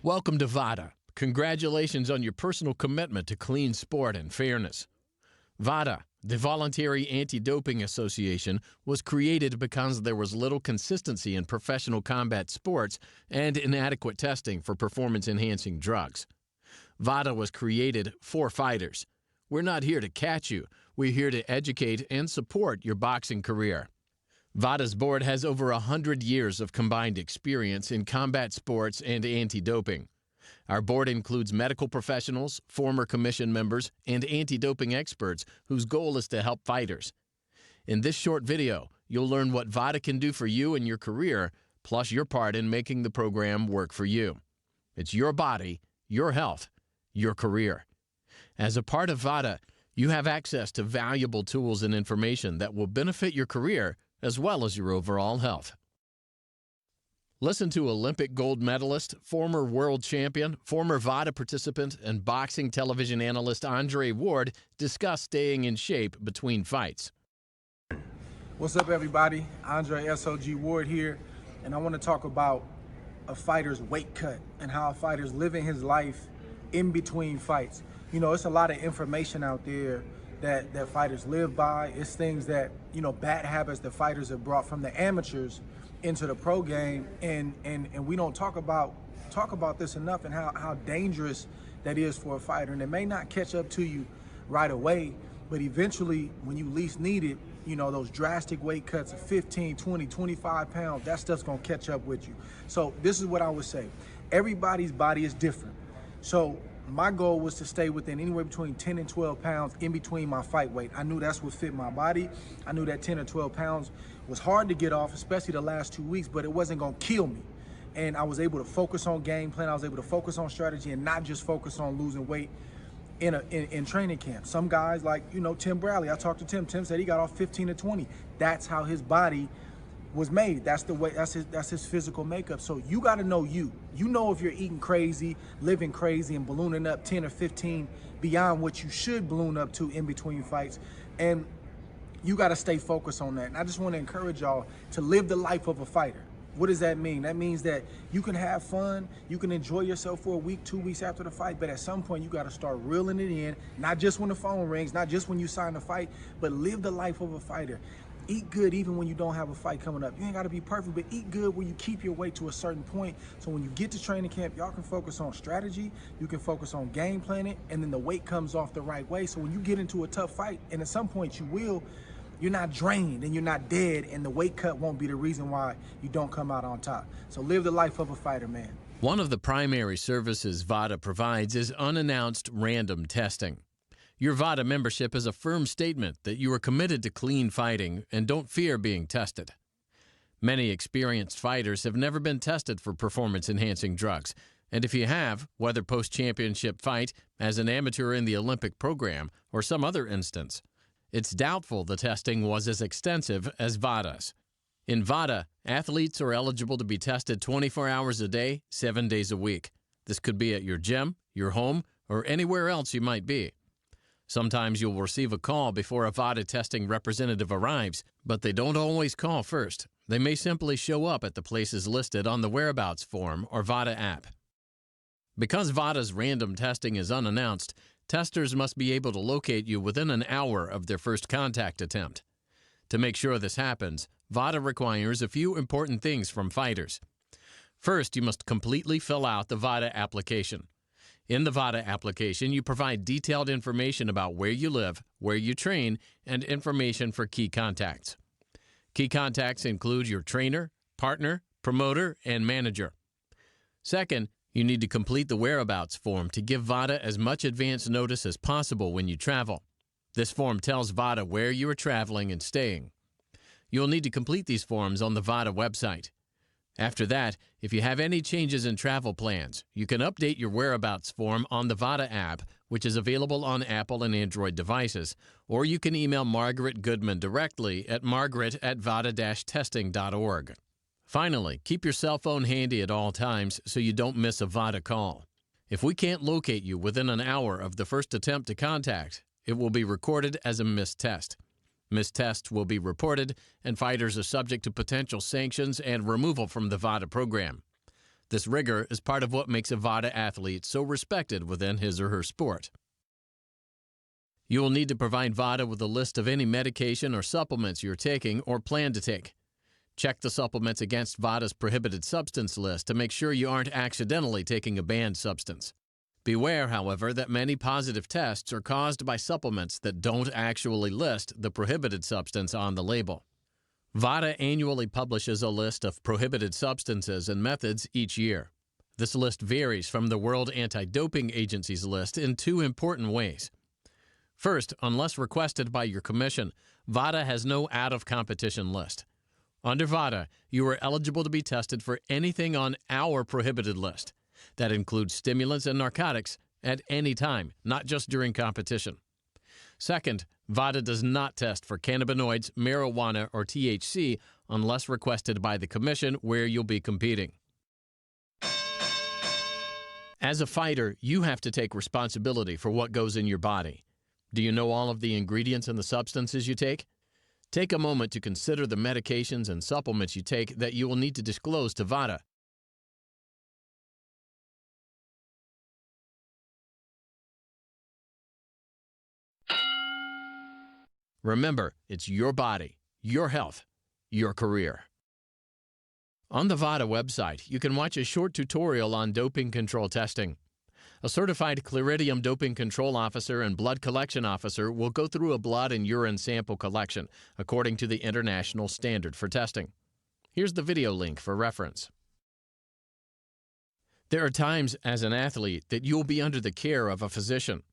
Welcome to VADA. Congratulations on your personal commitment to clean sport and fairness. VADA, the Voluntary Anti-Doping Association, was created because there was little consistency in professional combat sports and inadequate testing for performance-enhancing drugs. VADA was created for fighters. We're not here to catch you. We're here to educate and support your boxing career. VADA's board has over 100 years of combined experience in combat sports and anti-doping. Our board includes medical professionals, former commission members, and anti-doping experts whose goal is to help fighters. In this short video, you'll learn what VADA can do for you and your career, plus your part in making the program work for you. It's your body, your health, your career. As a part of VADA, you have access to valuable tools and information that will benefit your career as well as your overall health. Listen to Olympic gold medalist, former world champion, former VADA participant, and boxing television analyst Andre Ward discuss staying in shape between fights. What's up, everybody? Andre SOG Ward here, and I want to talk about a fighter's weight cut and how a fighter's living his life in between fights. You know, it's a lot of information out there that fighters live by. It's things that, you know, bad habits that fighters have brought from the amateurs into the pro game, and we don't talk about this enough, and how dangerous that is for a fighter. And it may not catch up to you right away, but eventually when you least need it, you know, those drastic weight cuts of 15, 20, 25 pounds, that stuff's gonna catch up with you. So this is what I would say. Everybody's body is different. So my goal was to stay within anywhere between 10 and 12 pounds in between my fight weight. I knew that's what fit my body. I knew that 10 or 12 pounds was hard to get off, especially the last 2 weeks, but it wasn't gonna kill me. And I was able to focus on game plan. I was able to focus on strategy and not just focus on losing weight in training camp. Some guys like, you know, Tim Bradley, I talked to Tim. Tim said he got off 15 to 20. That's how his body was made. That's the way, that's his physical makeup. So you got to know you know if you're eating crazy, living crazy, and ballooning up 10 or 15 beyond what you should balloon up to in between fights, and you got to stay focused on that. And I just want to encourage y'all to live the life of a fighter. What does that mean? That means that you can have fun, you can enjoy yourself for a week, 2 weeks after the fight, but at some point you got to start reeling it in, not just when the phone rings, not just when you sign the fight, but live the life of a fighter. Eat good even when you don't have a fight coming up. You ain't got to be perfect, but eat good where you keep your weight to a certain point. So when you get to training camp, y'all can focus on strategy, you can focus on game planning, and then the weight comes off the right way. So when you get into a tough fight, and at some point you will, you're not drained and you're not dead, and the weight cut won't be the reason why you don't come out on top. So live the life of a fighter, man. One of the primary services VADA provides is unannounced random testing. Your VADA membership is a firm statement that you are committed to clean fighting and don't fear being tested. Many experienced fighters have never been tested for performance-enhancing drugs, and if you have, whether post-championship fight, as an amateur in the Olympic program, or some other instance, it's doubtful the testing was as extensive as VADA's. In VADA, athletes are eligible to be tested 24 hours a day, 7 days a week. This could be at your gym, your home, or anywhere else you might be. Sometimes you'll receive a call before a VADA testing representative arrives, but they don't always call first. They may simply show up at the places listed on the whereabouts form or VADA app. Because VADA's random testing is unannounced, testers must be able to locate you within an hour of their first contact attempt. To make sure this happens, VADA requires a few important things from fighters. First, you must completely fill out the VADA application. In the VADA application, you provide detailed information about where you live, where you train, and information for key contacts. Key contacts include your trainer, partner, promoter, and manager. Second, you need to complete the whereabouts form to give VADA as much advance notice as possible when you travel. This form tells VADA where you are traveling and staying. You'll need to complete these forms on the VADA website. After that, if you have any changes in travel plans, you can update your whereabouts form on the VADA app, which is available on Apple and Android devices, or you can email Margaret Goodman directly at margaret@vada-testing.org. Finally, keep your cell phone handy at all times so you don't miss a VADA call. If we can't locate you within an hour of the first attempt to contact, it will be recorded as a missed test. Missed tests will be reported, and fighters are subject to potential sanctions and removal from the VADA program. This rigor is part of what makes a VADA athlete so respected within his or her sport. You will need to provide VADA with a list of any medication or supplements you're taking or plan to take. Check the supplements against VADA's prohibited substance list to make sure you aren't accidentally taking a banned substance. Beware, however, that many positive tests are caused by supplements that don't actually list the prohibited substance on the label. VADA annually publishes a list of prohibited substances and methods each year. This list varies from the World Anti-Doping Agency's list in two important ways. First, unless requested by your commission, VADA has no out-of-competition list. Under VADA, you are eligible to be tested for anything on our prohibited list. That includes stimulants and narcotics at any time, not just during competition. Second, VADA does not test for cannabinoids, marijuana, or THC unless requested by the commission where you'll be competing. As a fighter, you have to take responsibility for what goes in your body. Do you know all of the ingredients and the substances you take? Take a moment to consider the medications and supplements you take that you will need to disclose to VADA. Remember, it's your body, your health, your career. On the VADA website, you can watch a short tutorial on doping control testing. A certified Cleridium doping control officer and blood collection officer will go through a blood and urine sample collection according to the international standard for testing. Here's the video link for reference. There are times as an athlete that you'll be under the care of a physician.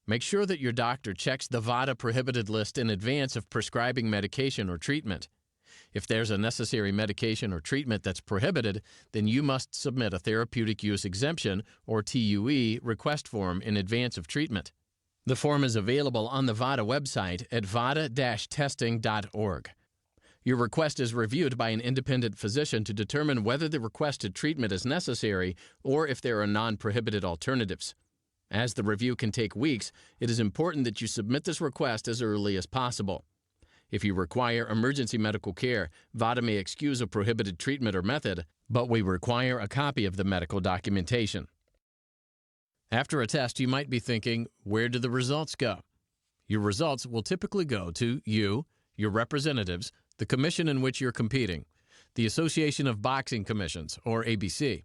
Make sure that your doctor checks the VADA prohibited list in advance of prescribing medication or treatment. If there's a necessary medication or treatment that's prohibited, then you must submit a therapeutic use exemption or TUE request form in advance of treatment. The form is available on the VADA website at vada-testing.org. Your request is reviewed by an independent physician to determine whether the requested treatment is necessary or if there are non-prohibited alternatives. As the review can take weeks, it is important that you submit this request as early as possible. If you require emergency medical care, VADA may excuse a prohibited treatment or method, but we require a copy of the medical documentation. After a test, you might be thinking, where do the results go? Your results will typically go to you, your representatives, the commission in which you're competing, the Association of Boxing Commissions, or ABC,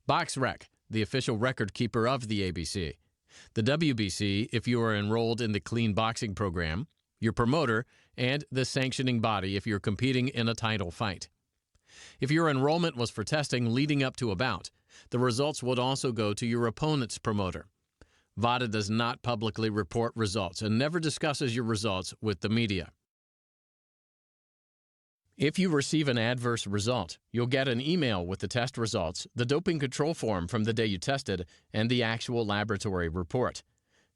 BoxRec, the official record keeper of the ABC, the WBC if you are enrolled in the Clean Boxing program, your promoter, and the sanctioning body if you're competing in a title fight. If your enrollment was for testing leading up to a bout, the results would also go to your opponent's promoter. VADA does not publicly report results and never discusses your results with the media. If you receive an adverse result, you'll get an email with the test results, the doping control form from the day you tested, and the actual laboratory report.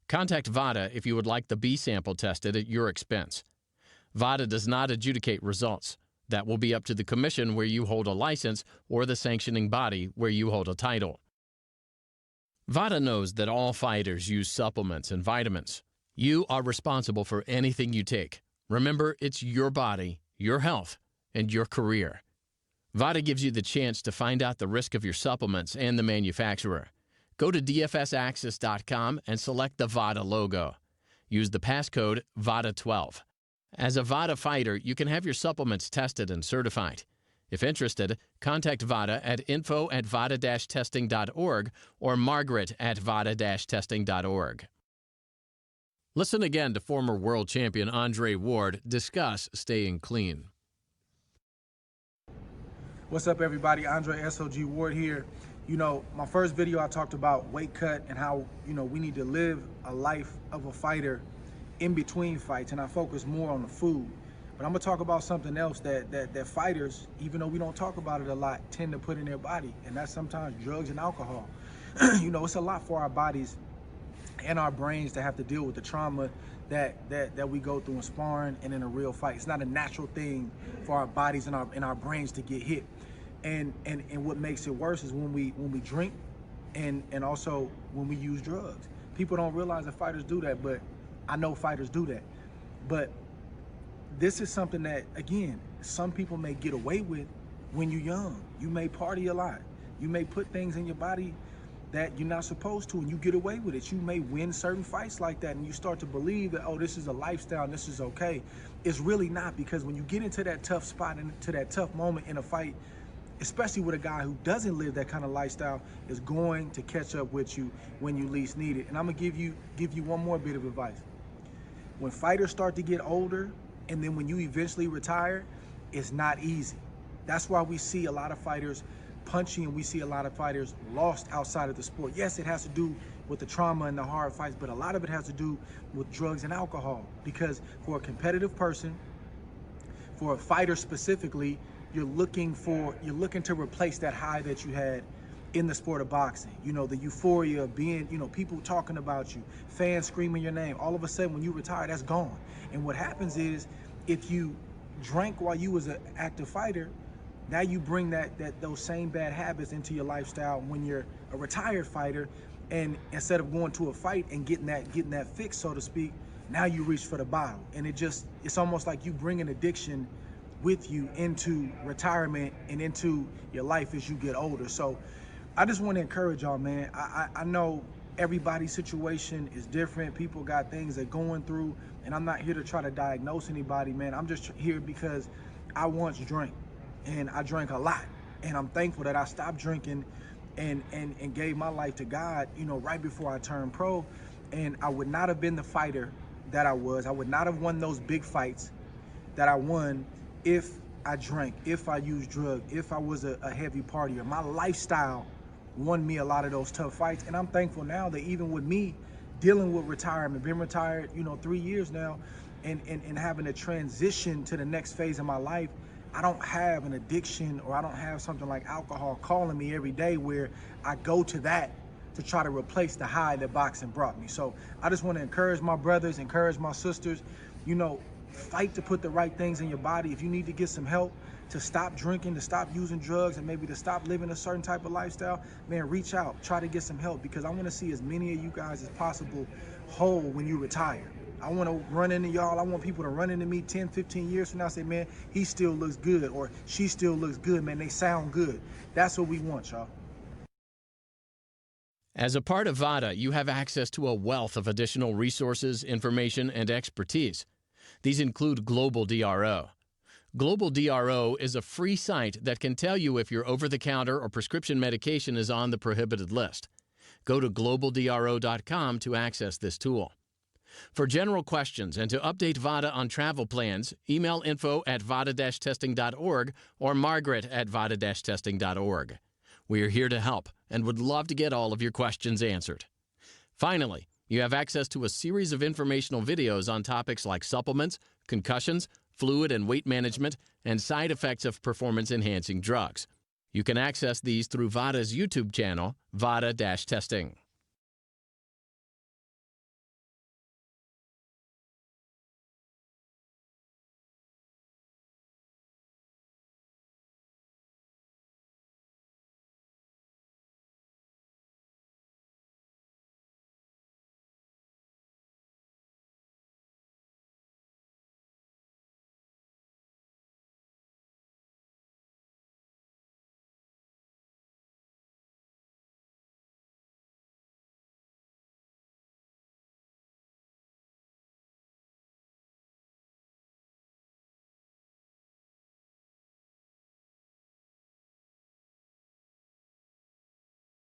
Contact VADA if you would like the B sample tested at your expense. VADA does not adjudicate results. That will be up to the commission where you hold a license or the sanctioning body where you hold a title. VADA knows that all fighters use supplements and vitamins. You are responsible for anything you take. Remember, it's your body, your health, and your career. VADA gives you the chance to find out the risk of your supplements and the manufacturer. Go to dfsaccess.com and select the VADA logo. Use the passcode VADA12. As a VADA fighter, you can have your supplements tested and certified. If interested, contact VADA at info@vada-testing.org or margaret@vada-testing.org. Listen again to former world champion Andre Ward discuss staying clean. What's up, everybody? Andre SOG Ward here. You know, my first video I talked about weight cut and how, we need to live a life of a fighter in between fights, and I focus more on the food. But I'm gonna talk about something else that fighters, even though we don't talk about it a lot, tend to put in their body, and that's sometimes drugs and alcohol. It's a lot for our bodies and our brains to have to deal with the trauma that we go through in sparring and in a real fight. It's not a natural thing for our bodies and our brains to get hit. And what makes it worse is when we drink and also when we use drugs. People don't realize that fighters do that, but I know fighters do that. But this is something that, again, some people may get away with when you're young. You may party a lot. You may put things in your body that you're not supposed to, and you get away with it. You may win certain fights like that, and you start to believe that, oh, this is a lifestyle and this is okay. It's really not, because when you get into that tough spot and into that tough moment in a fight, especially with a guy who doesn't live that kind of lifestyle, is going to catch up with you when you least need it. And I'm gonna give you one more bit of advice. When fighters start to get older, and then when you eventually retire, it's not easy. That's why we see a lot of fighters punchy, and we see a lot of fighters lost outside of the sport. Yes, it has to do with the trauma and the hard fights, but a lot of it has to do with drugs and alcohol. Because for a competitive person, for a fighter specifically, you're looking to replace that high that you had in the sport of boxing. You know, the euphoria of being, you know, people talking about you, fans screaming your name. All of a sudden, when you retire, that's gone. And what happens is, if you drank while you was an active fighter, now you bring those same bad habits into your lifestyle when you're a retired fighter, and instead of going to a fight and getting that fix, so to speak, now you reach for the bottle. And it's almost like you bring an addiction with you into retirement and into your life as you get older. So I just want to encourage y'all, man. I know everybody's situation is different. People got things they're going through, and I'm not here to try to diagnose anybody, man. I'm just here because I once drank, and I drank a lot, and I'm thankful that I stopped drinking and gave my life to God, you know, right before I turned pro. And I would not have been the fighter that I was. I would not have won those big fights that I won if I drank, if I used drugs, if I was a heavy partier. My lifestyle won me a lot of those tough fights, and I'm thankful now that even with me dealing with retirement, been retired, you know, 3 years now, and having to transition to the next phase of my life, I don't have an addiction, or I don't have something like alcohol calling me every day where I go to that to try to replace the high that boxing brought me. So I just want to encourage my brothers, encourage my sisters, you know, fight to put the right things in your body. If you need to get some help to stop drinking, to stop using drugs, and maybe to stop living a certain type of lifestyle, man, reach out, try to get some help, because I want to see as many of you guys as possible whole when you retire. I want to run into y'all. I want people to run into me 10, 15 years from now and say, man, he still looks good, or she still looks good, man. They sound good. That's what we want, y'all. As a part of VADA, you have access to a wealth of additional resources, information, and expertise. These include Global DRO. Global DRO is a free site that can tell you if your over-the-counter or prescription medication is on the prohibited list. Go to globaldro.com to access this tool. For general questions and to update VADA on travel plans, email info@vada-testing.org or margaret@vada-testing.org. We are here to help and would love to get all of your questions answered. Finally, you have access to a series of informational videos on topics like supplements, concussions, fluid and weight management, and side effects of performance-enhancing drugs. You can access these through VADA's YouTube channel, Vada-Testing.